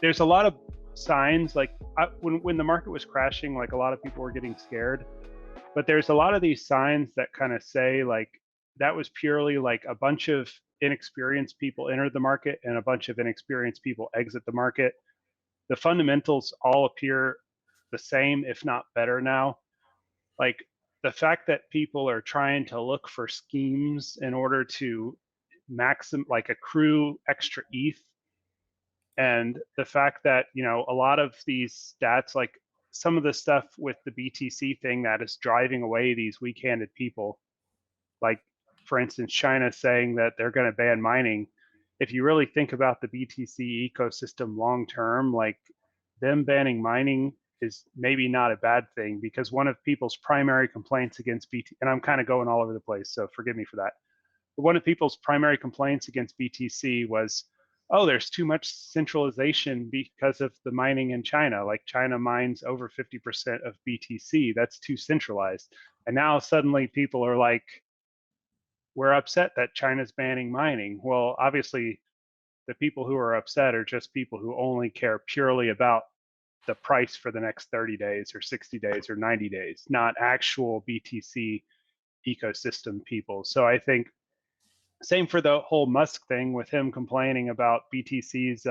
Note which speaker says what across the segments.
Speaker 1: there's a lot of signs, like when the market was crashing, like a lot of people were getting scared, but there's a lot of these signs that kind of say like that was purely like a bunch of inexperienced people entered the market and a bunch of inexperienced people exit the market. The fundamentals all appear the same, if not better now. Like the fact that people are trying to look for schemes in order to like accrue extra ETH, and the fact that, you know, a lot of these stats, like some of the stuff with the BTC thing that is driving away these weak-handed people, like for instance, China saying that they're going to ban mining. If you really think about the BTC ecosystem long term, like them banning mining is maybe not a bad thing, because one of people's primary complaints against BTC, and I'm kind of going all over the place, so forgive me for that. But one of people's primary complaints against BTC was, oh, there's too much centralization because of the mining in China. Like China mines over 50% of BTC. That's too centralized. And now suddenly people are like, we're upset that China's banning mining. Well, obviously, the people who are upset are just people who only care purely about the price for the next 30 days or 60 days or 90 days, not actual BTC ecosystem people. So I think same for the whole Musk thing, with him complaining about BTC's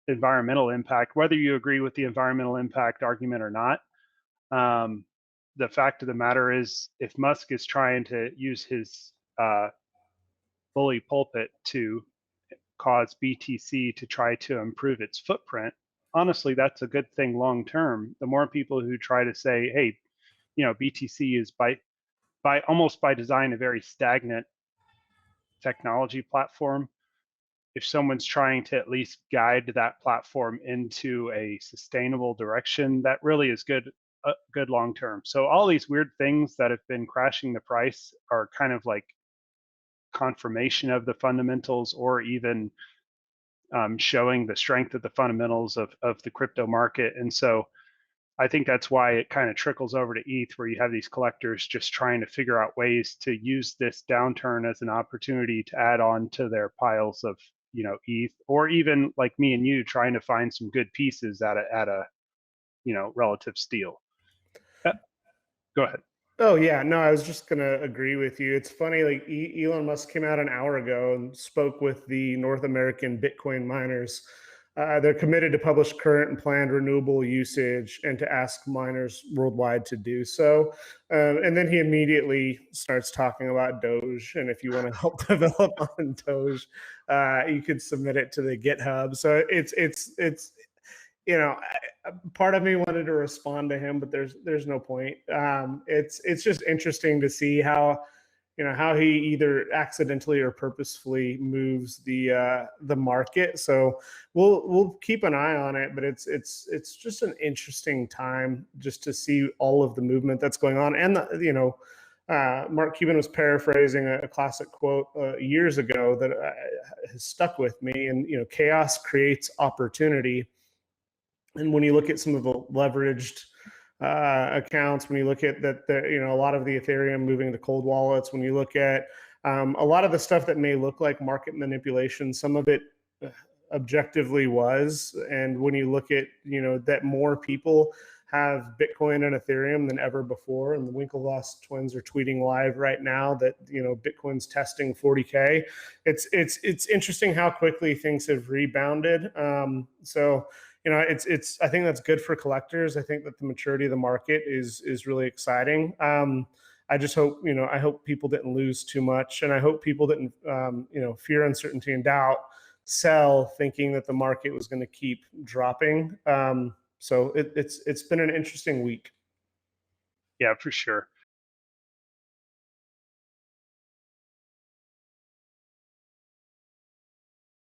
Speaker 1: environmental impact, whether you agree with the environmental impact argument or not. The fact of the matter is, if Musk is trying to use his bully pulpit to cause BTC to try to improve its footprint, honestly, that's a good thing long term. The more people who try to say, hey, you know, BTC is by almost by design a very stagnant technology platform. If someone's trying to at least guide that platform into a sustainable direction, that really is good long term. So all these weird things that have been crashing the price are kind of like confirmation of the fundamentals, or even showing the strength of the fundamentals of the crypto market. And so I think that's why it kind of trickles over to ETH, where you have these collectors just trying to figure out ways to use this downturn as an opportunity to add on to their piles of, you know, ETH, or even like me and you trying to find some good pieces at a you know, relative steal. Go ahead.
Speaker 2: Oh yeah, no, I was just gonna agree with you. It's funny, like Elon Musk came out an hour ago and spoke with the North American Bitcoin miners. They're committed to publish current and planned renewable usage and to ask miners worldwide to do so. And then he immediately starts talking about Doge. And if you want to help develop on Doge, you could submit it to the GitHub. So it's you know, part of me wanted to respond to him, but there's no point. It's just interesting to see how, you know, how he either accidentally or purposefully moves the market. So we'll keep an eye on it, but it's just an interesting time just to see all of the movement that's going on. And you know, Mark Cuban was paraphrasing a classic quote years ago that has stuck with me. And you know, chaos creates opportunity. And when you look at some of the leveraged accounts, when you look at that, you know, a lot of the Ethereum moving to cold wallets, when you look at a lot of the stuff that may look like market manipulation, some of it objectively was. And when you look at, you know, that more people have Bitcoin and Ethereum than ever before, and the Winklevoss twins are tweeting live right now that, you know, Bitcoin's testing 40K. It's interesting how quickly things have rebounded. So, you know, I think that's good for collectors. I think that the maturity of the market is really exciting. I just hope, you know, I hope people didn't lose too much, and I hope people didn't, you know, fear, uncertainty, and doubt sell thinking that the market was going to keep dropping. So it's been an interesting week.
Speaker 1: Yeah, for sure.